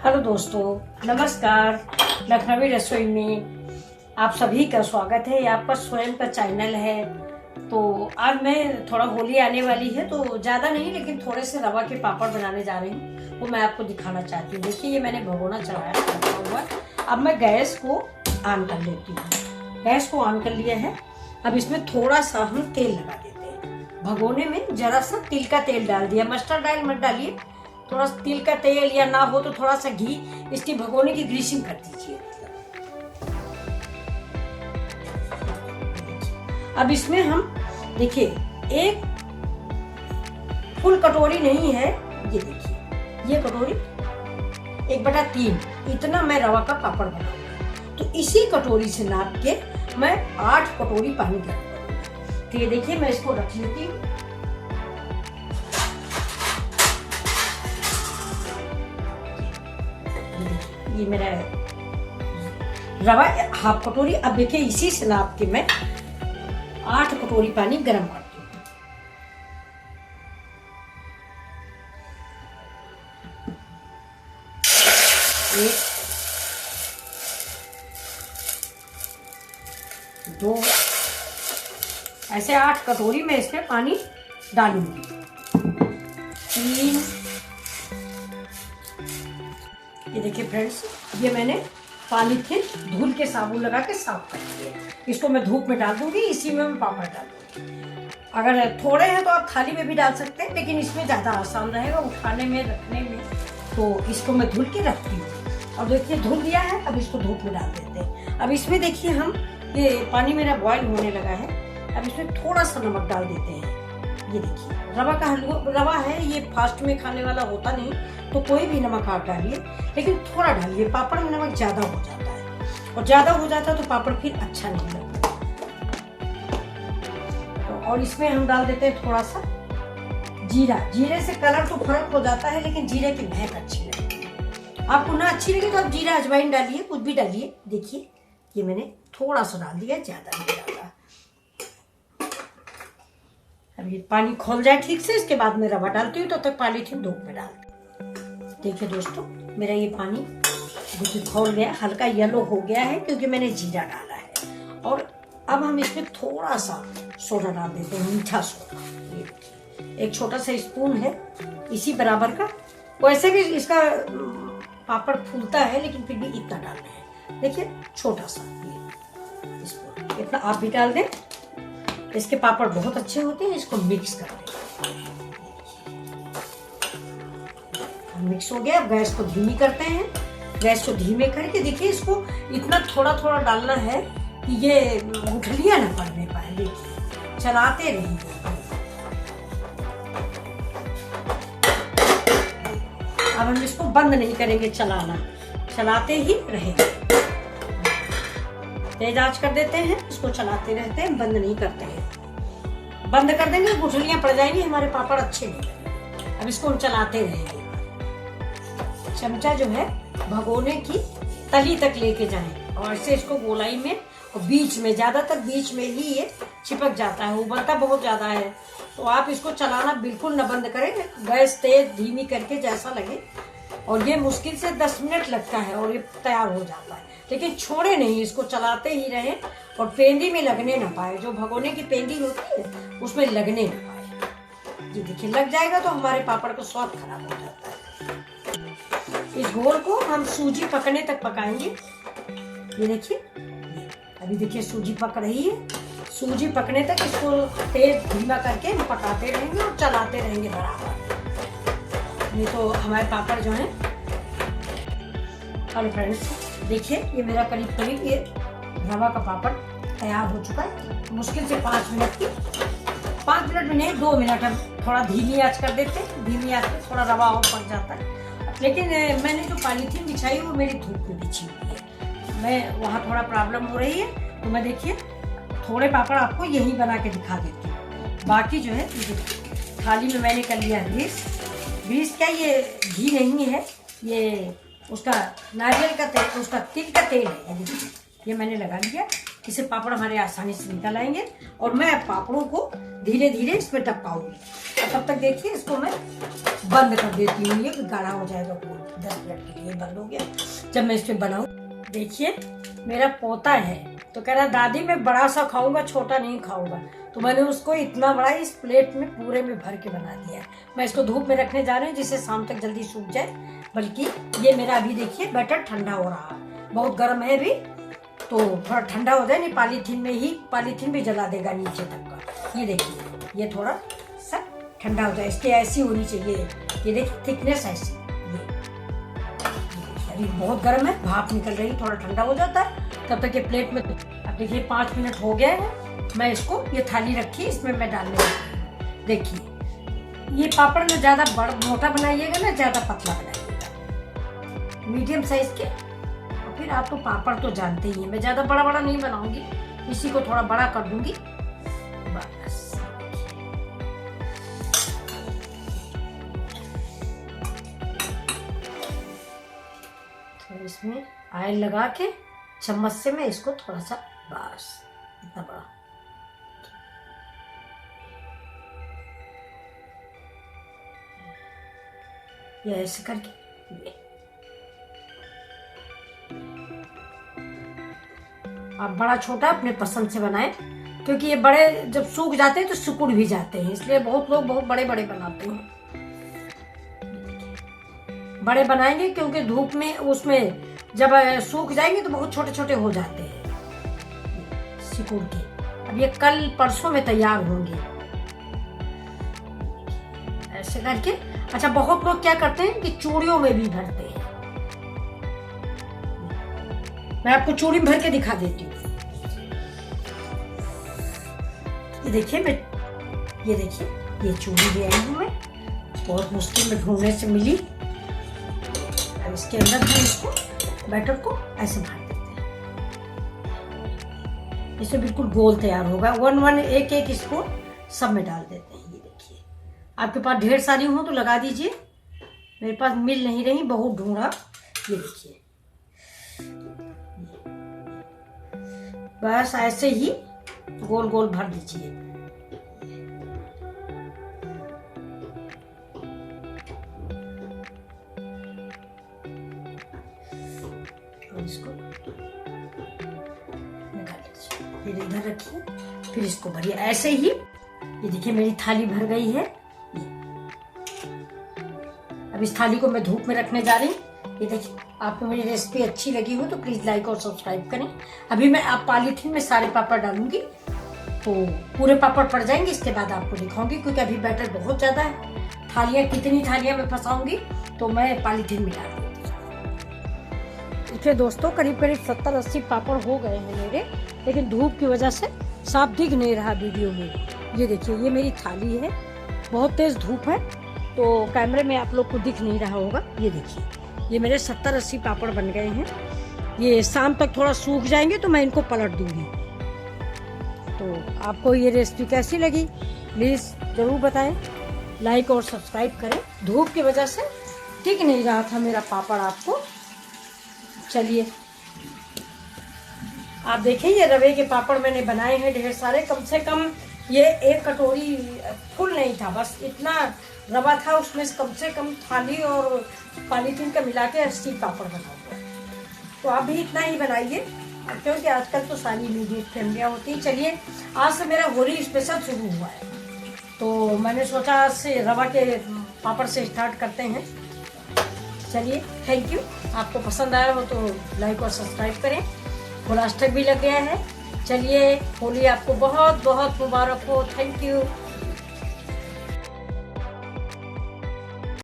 Hello दोस्तों, नमस्कार। लखनवी रसोई में आप सभी का स्वागत है। ये आपका स्वयं का चैनल है। तो आज मैं थोड़ा होली आने वाली है तो ज़्यादा नहीं लेकिन थोड़े से रवा के पापड़ बनाने जा रही हूँ, वो मैं आपको दिखाना चाहती हूँ। देखिए, ये मैंने भगोना चढ़ाया रखा हुआ। अब मैं गैस को ऑन कर लेती हूँ। गैस को ऑन कर लिया है। अब इसमें थोड़ा सा हम तेल लगा देते हैं। भगोने में जरा सा तिल का तेल डाल दिया, मस्टर्ड ऑयल मत डालिए, थोड़ा तिल का तेल या ना हो तो थोड़ा सा घी, इसकी भगोने की ग्रीसिंग कर दीजिए। अब इसमें हम देखिए, एक फुल कटोरी नहीं है, ये देखिए, ये कटोरी 1/3 इतना मैं रवा का पापड़ बनाऊंगा। तो इसी कटोरी से नाप के मैं 8 कटोरी पानी गर्म करूंगा। तो ये देखिए, मैं इसको रख लेती हूँ। ये मेरा रवा 1/2 कटोरी। अब देखिए, इसी से नाप के मैं 8 कटोरी पानी गर्म करती हूँ। एक, दो, ऐसे 8 कटोरी में इसमें पानी डालूंगी। 3, ये देखिए फ्रेंड्स, ये मैंने पॉलीथिन धुल के साबुन लगा के साफ कर दिए। इसको मैं धूप में डाल दूंगी, इसी में मैं पापड़ डाल दूंगी। अगर थोड़े हैं तो आप थाली में भी डाल सकते हैं, लेकिन इसमें ज़्यादा आसान रहेगा उठाने में, रखने में। तो इसको मैं धुल के रखती हूँ। अब देखिए, धुल दिया है। अब इसको धूप में डाल देते हैं। अब इसमें देखिए, हम ये पानी मेरा बॉयल होने लगा है। अब इसमें थोड़ा सा नमक डाल देते हैं। ये देखिए, रवा का हलवा रवा है, ये फास्ट में खाने वाला होता नहीं, तो कोई भी नमक आप डालिए, लेकिन थोड़ा डालिए। पापड़ में नमक ज़्यादा हो जाता है, और ज़्यादा हो जाता है तो पापड़ फिर अच्छा नहीं लगता। तो और इसमें हम डाल देते हैं थोड़ा सा जीरा। जीरे से कलर तो फर्क हो जाता है, लेकिन जीरे की महक अच्छी लगती है। आपको ना अच्छी लगे तो आप जीरा अजवाइन डालिए, कुछ भी डालिए। देखिए, ये मैंने थोड़ा सा डाल दिया, ज़्यादा नहीं डाला। अब ये पानी खोल जाए ठीक से, इसके बाद मैं रवा डालती हूँ, तो तक पॉलीथिन धूप में डालती हूँ। देखिए दोस्तों, मेरा ये पानी देखिए खोल गया, हल्का येलो हो गया है क्योंकि मैंने जीरा डाला है। और अब हम इसमें थोड़ा सा सोडा डाल देते हैं, मीठा सोडा। ये देखिए, एक छोटा सा स्पून है इसी बराबर का। वैसे भी इसका पापड़ फूलता है, लेकिन फिर भी इतना डालना है। देखिए, छोटा सा ये स्पून, इतना आप भी डाल दें। इसके पापड़ बहुत अच्छे होते हैं। इसको मिक्स कर दें। मिक्स हो गया। अब गैस को धीमी करते हैं। गैस को धीमे करके देखिए, इसको इतना थोड़ा थोड़ा डालना है कि ये गुठलियां ना पड़ने पाए। देखिए, चलाते रहिए। अब हम इसको बंद नहीं करेंगे, चलाते ही रहेंगे। तेज आंच कर देते हैं, इसको चलाते रहते हैं, बंद नहीं करते हैं। बंद कर देंगे गुठलियां पड़ जाएंगी, हमारे पापड़ अच्छे नहीं लगेंगे। अब इसको हम चलाते रहेंगे। चमचा जो है भगोने की तली तक लेके जाएं, और ऐसे इसको गोलाई में, और बीच में, ज्यादातर बीच में ही ये चिपक जाता है। उबलता बहुत ज्यादा है, तो आप इसको चलाना बिल्कुल न बंद करें। गैस तेज धीमी करके जैसा लगे। और ये मुश्किल से 10 मिनट लगता है और ये तैयार हो जाता है। लेकिन छोड़े नहीं, इसको चलाते ही रहें, और पेंदी में लगने ना पाए। जो भगोने की पेंदी होती है उसमें लगने ना पाए। ये देखिए, लग जाएगा तो हमारे पापड़ का स्वाद खराब हो जाता है। इस घोल को हम सूजी पकने तक पकाएंगे। ये देखिए, अभी देखिए सूजी पक रही है। सूजी पकने तक इसको तेज धीमा करके हम पकाते रहेंगे और चलाते रहेंगे बराबर। नहीं तो हमारे पापड़ जो हैं। हेलो फ्रेंड्स, देखिए, ये मेरा करीब करीब ये रवा का पापड़ तैयार हो चुका है। मुश्किल से 5 मिनट की, 5 मिनट में नहीं, 2 मिनट हम थोड़ा धीमी आंच कर देते हैं। धीमी आंच में थोड़ा रवा और पक जाता है। लेकिन मैंने जो पॉलीथिन बिछाई वो मेरी धूप में बिछी हुई है। मैं वहाँ थोड़ा प्रॉब्लम हो रही है, तो मैं देखिए थोड़े पापड़ आपको यही बना के दिखा देती हूँ। बाकी जो है थाली में मैंने कर लिया ग्रीस क्या, ये घी नहीं है, ये उसका नारियल का तेल, उसका तिल का तेल है। ये मैंने लगा लिया। इससे पापड़ हमारे आसानी से निकल आएंगे और मैं पापड़ों को धीरे धीरे इसमें टपकाऊंगी। और तब तक देखिए इसको मैं बंद कर देती हूँ, ये गाढ़ा हो जाएगा पूरा। 10 मिनट के लिए बंद हो गया। जब मैं इसमें बनाऊँ, देखिए मेरा पोता है तो कह रहा दादी मैं बड़ा सा खाऊंगा, छोटा नहीं खाऊंगा। तो मैंने उसको इतना बड़ा इस प्लेट में पूरे में भर के बना दिया। मैं इसको धूप में रखने जा रही हूँ जिससे शाम तक जल्दी सूख जाए। बल्कि ये मेरा अभी देखिए बैटर ठंडा हो रहा है, बहुत गर्म है अभी, तो थोड़ा ठंडा हो जाए, नहीं पॉलीथीन में ही, पॉलीथीन भी जला देगा नीचे तक का। ये देखिए ये थोड़ा सा ठंडा हो जाए, इसकी ऐसी होनी चाहिए। ये देखिए थिकनेस ऐसी, अभी बहुत गर्म है, भाप निकल रही, थोड़ा ठंडा हो जाता है तब तक ये प्लेट में। अब देखिए 5 मिनट हो गए हैं। मैं इसको, ये थाली रखी, इसमें मैं डालने लगी हूँ। देखिए ये पापड़ में ज्यादा बड़ा मोटा बनाइएगा ना, ज्यादा पतला बनाइएगा, मीडियम साइज के। और फिर आप तो पापड़ तो जानते ही हैं, मैं ज्यादा बड़ा बड़ा नहीं बनाऊंगी, इसी को थोड़ा बड़ा कर दूंगी बस। तो इसमें ऑयल लगा के चम्मच से मैं इसको थोड़ा सा, बस इतना बड़ा, ये ऐसे करके ये आप बड़ा छोटा अपने पसंद से बनाएं, क्योंकि ये बड़े जब सूख जाते हैं तो सिकुड़ भी जाते हैं, इसलिए बहुत लोग बहुत बड़े बड़े बनाते हैं। बड़े बनाएंगे क्योंकि धूप में उसमें जब सूख जाएंगे तो बहुत छोटे छोटे हो जाते हैं सिकुड़ के। अब ये कल परसों में तैयार होंगे ऐसे करके। अच्छा, बहुत लोग क्या करते हैं कि चूड़ियों में भी भरते हैं, मैं आपको चूड़ी में भर के दिखा देती हूँ। ये देखिए ये देखिए ये चूड़ी ले आई हूँ मैं, बहुत मुश्किल में ढूंढने से मिली। अब इसके अंदर हम इसको बैटर को ऐसे भर देते हैं, इससे बिल्कुल गोल तैयार होगा। 1 एक स्पून सब में डाल देते हैं। ये देखिए, आपके पास ढेर सारी हो तो लगा दीजिए, मेरे पास मिल नहीं रही, बहुत ढूंढा। ये देखिए बस ऐसे ही गोल गोल भर दीजिए। और इसको निकाल लीजिए, फिर इधर रखिए, फिर इसको भरिए ऐसे ही। ये देखिए मेरी थाली भर गई है। अब इस थाली को मैं धूप में रखने जा रही हूँ। ये देखिए, आपको मेरी रेसिपी अच्छी लगी हो तो प्लीज लाइक और सब्सक्राइब करें। अभी मैं आप पॉलीथीन में सारे पापड़ डालूंगी तो पूरे पापड़ पड़ जाएंगे, इसके बाद आपको दिखाऊंगी, क्योंकि अभी बैटर बहुत ज्यादा है। थालियां कितनी थालियां मैं फंसाऊंगी तो मैं पॉलीथीन में डाल दूंगी। देखिए दोस्तों, करीब करीब 70-80 पापड़ हो गए हैं मेरे, लेकिन धूप की वजह से साफ दिख नहीं रहा वीडियो में। ये देखिए ये मेरी थाली है, बहुत तेज धूप है तो कैमरे में आप लोग को दिख नहीं रहा होगा। ये देखिए ये मेरे 70-80 पापड़ बन गए हैं। ये शाम तक थोड़ा सूख जाएंगे तो मैं इनको पलट दूंगी। तो आपको ये रेसिपी कैसी लगी प्लीज़ ज़रूर बताएं, लाइक और सब्सक्राइब करें। धूप की वजह से टिक नहीं रहा था मेरा पापड़ आपको। चलिए आप देखिए, ये रवे के पापड़ मैंने बनाए हैं ढेर सारे, कम से कम ये 1 कटोरी फुल नहीं था, बस इतना रवा था उसमें से कम थाली और पॉलीथीन का मिला के 80 पापड़ बना हुआ। तो आप भी इतना ही बनाइए, क्योंकि आजकल तो सारी इमीडिएट फैमिलियाँ होती हैं। चलिए आज से मेरा होली स्पेशल शुरू हुआ है, तो मैंने सोचा आज से रवा के पापड़ से स्टार्ट करते हैं। चलिए थैंक यू, आपको पसंद आया हो तो लाइक और सब्सक्राइब करें। होलाष्टक भी लग गया है। चलिए होली आपको बहुत बहुत मुबारक हो। Thank you.